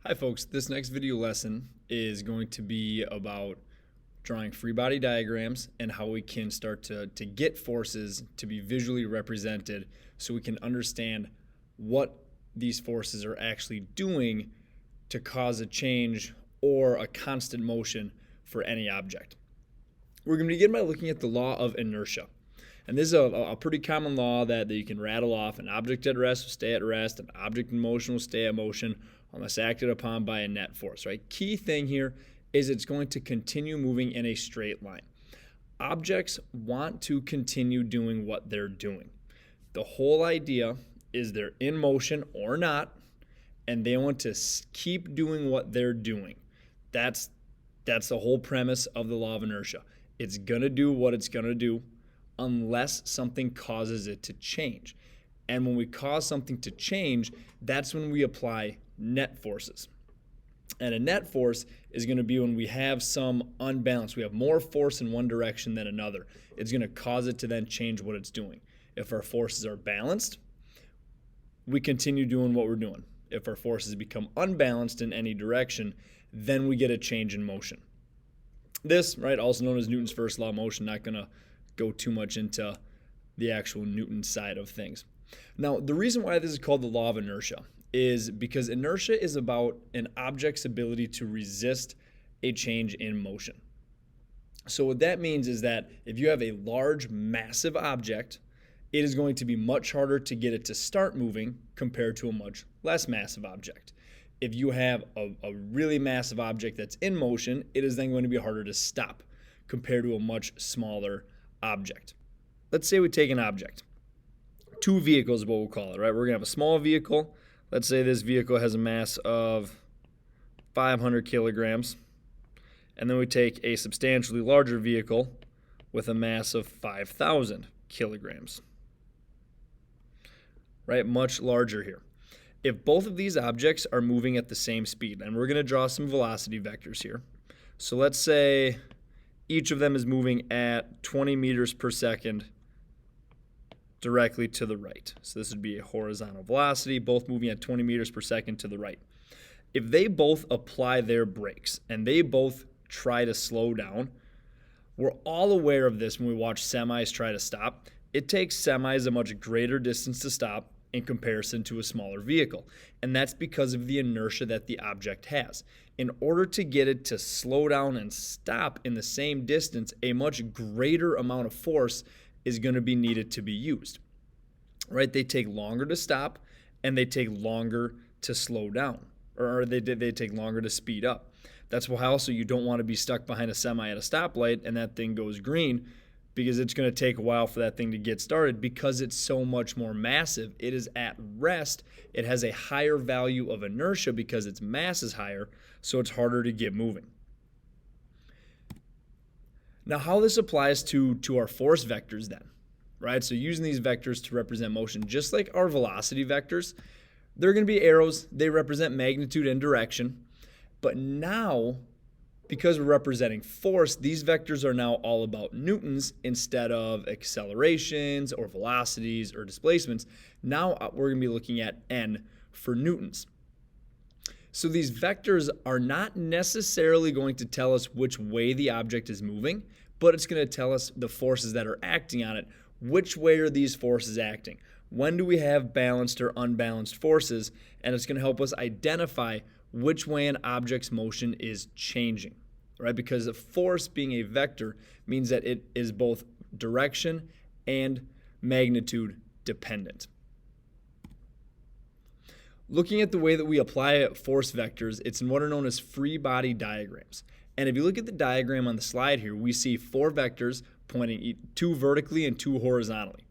Hi folks, this next video lesson is going to be about drawing free body diagrams and how we can start to get forces to be visually represented so we can understand what these forces are actually doing to cause a change or a constant motion for any object. We're going to begin by looking at the law of inertia. And this is a pretty common law that you can rattle off. An object at rest will stay at rest. An object in motion will stay at motion unless acted upon by a net force, right? Key thing here is it's going to continue moving in a straight line. Objects want to continue doing what they're doing. The whole idea is they're in motion or not, and they want to keep doing what they're doing. That's the whole premise of the law of inertia. It's going to do what it's going to do unless something causes it to change. And when we cause something to change, that's when we apply net forces. And a net force is going to be when we have some unbalance. We have more force in one direction than another. It's going to cause it to then change what it's doing. If our forces are balanced, we continue doing what we're doing. If our forces become unbalanced in any direction, then we get a change in motion. This, right, also known as Newton's first law of motion, not going to go too much into the actual Newton side of things. Now, the reason why this is called the law of inertia is because inertia is about an object's ability to resist a change in motion. So what that means is that if you have a large, massive object, it is going to be much harder to get it to start moving compared to a much less massive object. If you have a really massive object that's in motion, it is then going to be harder to stop compared to a much smaller object. Let's say we take an object. Two vehicles is what we'll call it, right? We're going to have a small vehicle. Let's say this vehicle has a mass of 500 kilograms. And then we take a substantially larger vehicle with a mass of 5,000 kilograms. Right? Much larger here. If both of these objects are moving at the same speed, and we're going to draw some velocity vectors here. So let's say each of them is moving at 20 meters per second directly to the right. So this would be a horizontal velocity, both moving at 20 meters per second to the right. If they both apply their brakes and they both try to slow down, we're all aware of this when we watch semis try to stop. It takes semis a much greater distance to stop in comparison to a smaller vehicle. And that's because of the inertia that the object has. In order to get it to slow down and stop in the same distance, a much greater amount of force is going to be needed to be used. Right? They take longer to stop and they take longer to slow down, or they take longer to speed up. That's why also you don't want to be stuck behind a semi at a stoplight and that thing goes green, because it's going to take a while for that thing to get started because it's so much more massive. It is at rest. It has a higher value of inertia because its mass is higher, so it's harder to get moving. Now, how this applies to our force vectors then, right? So using these vectors to represent motion, just like our velocity vectors, they're going to be arrows. They represent magnitude and direction. But now, because we're representing force, these vectors are now all about newtons instead of accelerations or velocities or displacements. Now we're going to be looking at N for newtons. So these vectors are not necessarily going to tell us which way the object is moving, but it's going to tell us the forces that are acting on it. Which way are these forces acting? When do we have balanced or unbalanced forces? And it's going to help us identify which way an object's motion is changing, right? Because a force being a vector means that it is both direction and magnitude dependent. Looking at the way that we apply force vectors, it's in what are known as free body diagrams. And if you look at the diagram on the slide here, we see four vectors pointing two vertically and two horizontally.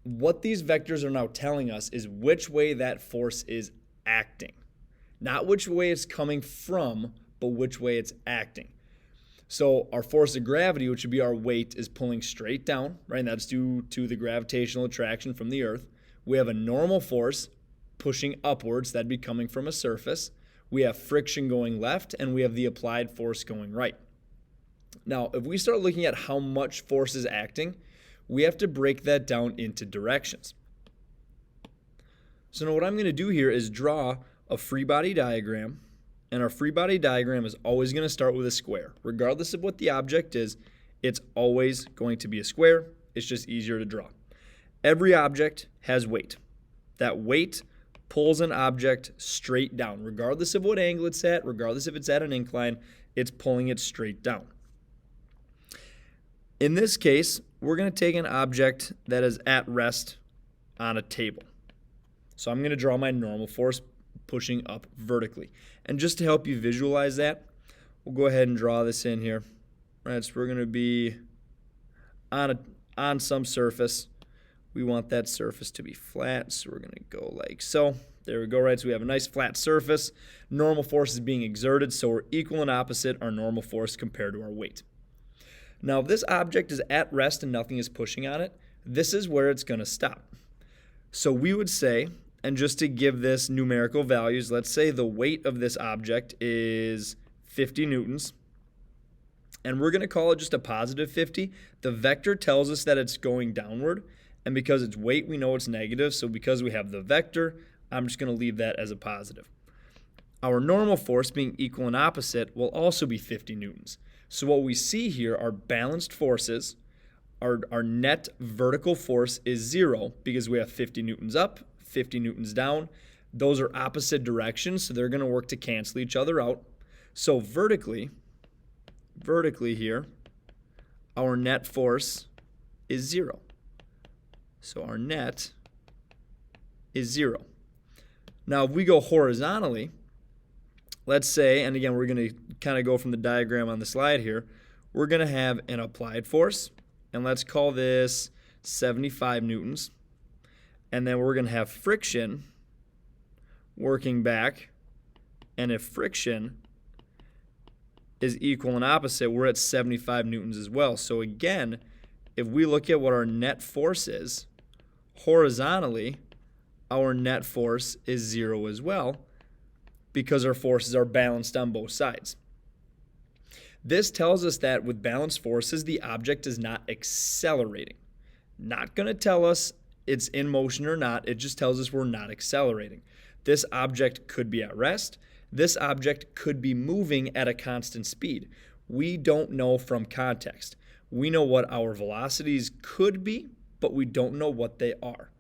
What these vectors are now telling us is which way that force is acting. Not which way it's coming from, but which way it's acting. So our force of gravity, which would be our weight, is pulling straight down, right? And that's due to the gravitational attraction from the Earth. We have a normal force pushing upwards, that'd be coming from a surface. We have friction going left, and we have the applied force going right. Now, if we start looking at how much force is acting, we have to break that down into directions. So now what I'm going to do here is draw a free body diagram, and our free body diagram is always going to start with a square. Regardless of what the object is, it's always going to be a square. It's just easier to draw. Every object has weight. That weight pulls an object straight down. Regardless of what angle it's at, regardless if it's at an incline, it's pulling it straight down. In this case, we're going to take an object that is at rest on a table. So I'm going to draw my normal force pushing up vertically. And just to help you visualize that, we'll go ahead and draw this in here. Right, so we're going to be on some surface. We want that surface to be flat, so we're going to go like so. There we go, right? So we have a nice flat surface. Normal force is being exerted, so we're equal and opposite our normal force compared to our weight. Now, if this object is at rest and nothing is pushing on it, this is where it's going to stop. So we would say, and just to give this numerical values, let's say the weight of this object is 50 newtons, and we're going to call it just a positive 50. The vector tells us that it's going downward, and because it's weight, we know it's negative, so because we have the vector, I'm just going to leave that as a positive. Our normal force, being equal and opposite, will also be 50 newtons. So what we see here are balanced forces. Our net vertical force is 0 because we have 50 newtons up, 50 newtons down. Those are opposite directions, so they're going to work to cancel each other out. So vertically here, our net force is 0. So our net is 0. Now, if we go horizontally, let's say, and again, we're going to kind of go from the diagram on the slide here, we're going to have an applied force, and let's call this 75 newtons. And then we're going to have friction working back, and if friction is equal and opposite, we're at 75 newtons as well. So again, if we look at what our net force is, horizontally, our net force is 0 as well, because our forces are balanced on both sides. This tells us that with balanced forces, the object is not accelerating. Not going to tell us it's in motion or not, it just tells us we're not accelerating. This object could be at rest. This object could be moving at a constant speed. We don't know from context. We know what our velocities could be, but we don't know what they are.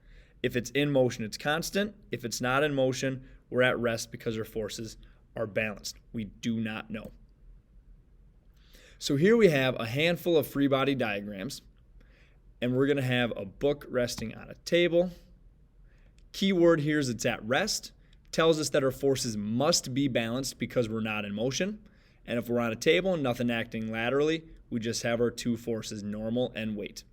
If it's in motion, it's constant. If it's not in motion, we're at rest because our forces are balanced. We do not know. So here we have a handful of free body diagrams, and we're going to have a book resting on a table. Keyword here is it's at rest. Tells us that our forces must be balanced because we're not in motion. And if we're on a table and nothing acting laterally, we just have our two forces, normal and weight.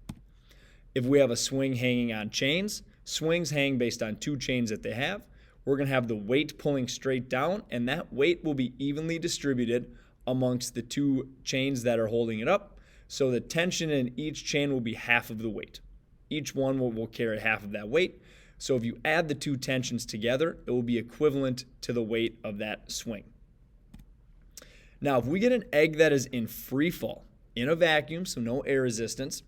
If we have a swing hanging on chains, swings hang based on two chains that they have. We're going to have the weight pulling straight down, and that weight will be evenly distributed amongst the two chains that are holding it up. So the tension in each chain will be half of the weight. Each one will carry half of that weight. So if you add the two tensions together, it will be equivalent to the weight of that swing. Now, if we get an egg that is in free fall, in a vacuum, so no air resistance,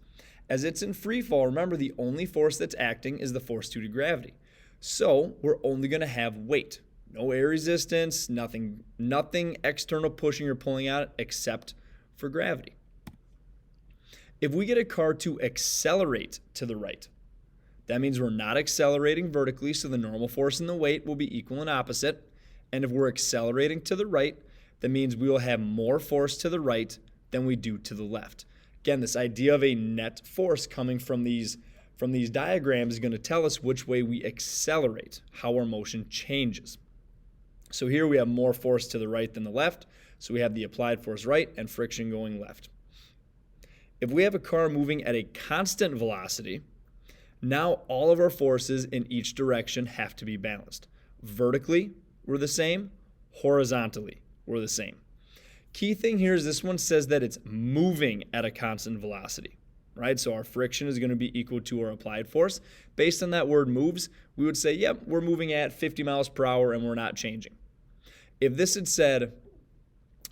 as it's in free fall, remember the only force that's acting is the force due to gravity. So we're only going to have weight. No air resistance, nothing external pushing or pulling on it except for gravity. If we get a car to accelerate to the right, that means we're not accelerating vertically, so the normal force and the weight will be equal and opposite. And if we're accelerating to the right, that means we will have more force to the right than we do to the left. Again, this idea of a net force coming from these diagrams is going to tell us which way we accelerate, how our motion changes. So here we have more force to the right than the left, so we have the applied force right and friction going left. If we have a car moving at a constant velocity, now all of our forces in each direction have to be balanced. Vertically, we're the same. Horizontally, we're the same. Key thing here is this one says that it's moving at a constant velocity, right? So our friction is going to be equal to our applied force. Based on that word moves, we would say, yep, we're moving at 50 miles per hour and we're not changing. If this had said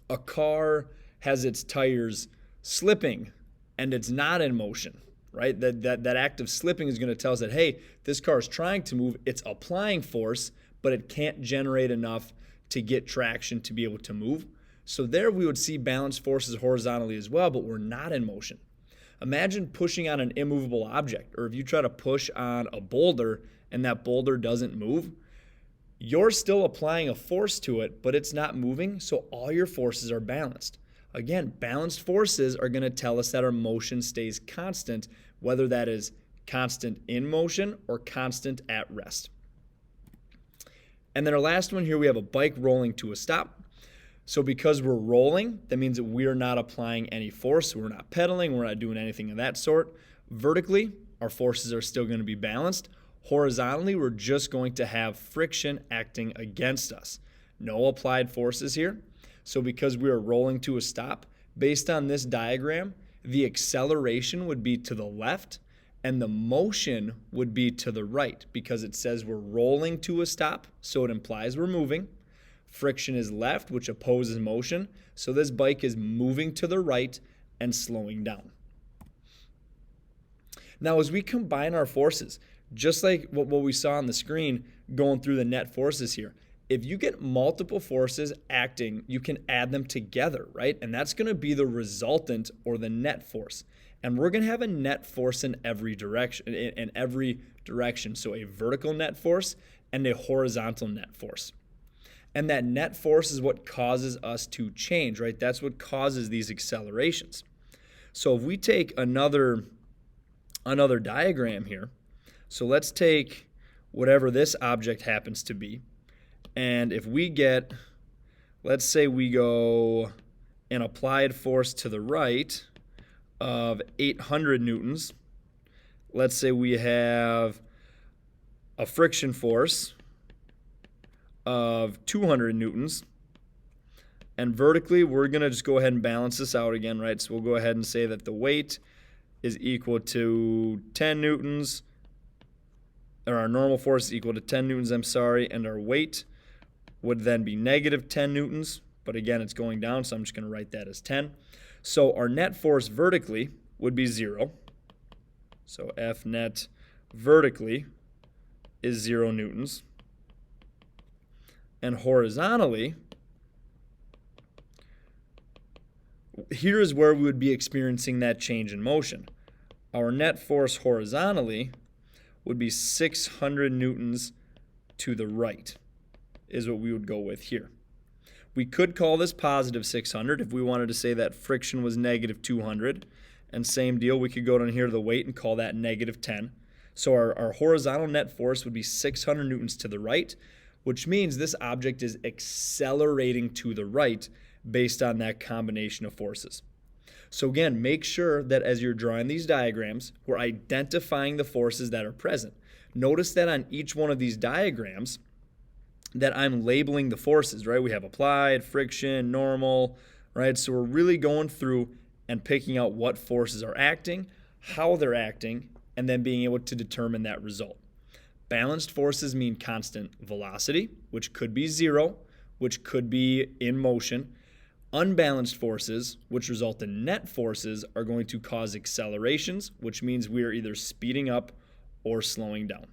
a car has its tires slipping and it's not in motion, right? That act of slipping is going to tell us that, hey, this car is trying to move, it's applying force, but it can't generate enough to get traction to be able to move. So there we would see balanced forces horizontally as well, but we're not in motion. Imagine pushing on an immovable object, or if you try to push on a boulder and that boulder doesn't move, you're still applying a force to it, but it's not moving, so all your forces are balanced. Again, balanced forces are going to tell us that our motion stays constant, whether that is constant in motion or constant at rest. And then our last one here, we have a bike rolling to a stop. So because we're rolling, that means that we're not applying any force. We're not pedaling. We're not doing anything of that sort. Vertically, our forces are still going to be balanced. Horizontally, we're just going to have friction acting against us. No applied forces here. So because we are rolling to a stop, based on this diagram, the acceleration would be to the left and the motion would be to the right because it says we're rolling to a stop, so it implies we're moving. Friction is left, which opposes motion, so this bike is moving to the right and slowing down. Now, as we combine our forces, just like what we saw on the screen going through the net forces here, if you get multiple forces acting, you can add them together, right? And that's going to be the resultant or the net force. And we're going to have a net force in every direction. So a vertical net force and a horizontal net force. And that net force is what causes us to change, right? That's what causes these accelerations. So if we take another diagram here, so let's take whatever this object happens to be, and if we get, let's say we go an applied force to the right of 800 newtons, let's say we have a friction force of 200 newtons, and vertically we're going to just go ahead and balance this out again, right? So we'll go ahead and say that the weight is equal to 10 newtons, or our normal force is equal to 10 newtons, and our weight would then be negative 10 newtons, but again, it's going down, so I'm just going to write that as 10. So our net force vertically would be 0. So F net vertically is 0 newtons. And horizontally, here is where we would be experiencing that change in motion. Our net force horizontally would be 600 newtons to the right, is what we would go with here. We could call this positive 600 if we wanted to say that friction was negative 200. And same deal, we could go down here to the weight and call that negative 10. So our horizontal net force would be 600 newtons to the right, which means this object is accelerating to the right based on that combination of forces. So again, make sure that as you're drawing these diagrams, we're identifying the forces that are present. Notice that on each one of these diagrams that I'm labeling the forces, right? We have applied, friction, normal, right? So we're really going through and picking out what forces are acting, how they're acting, and then being able to determine that result. Balanced forces mean constant velocity, which could be 0, which could be in motion. Unbalanced forces, which result in net forces, are going to cause accelerations, which means we are either speeding up or slowing down.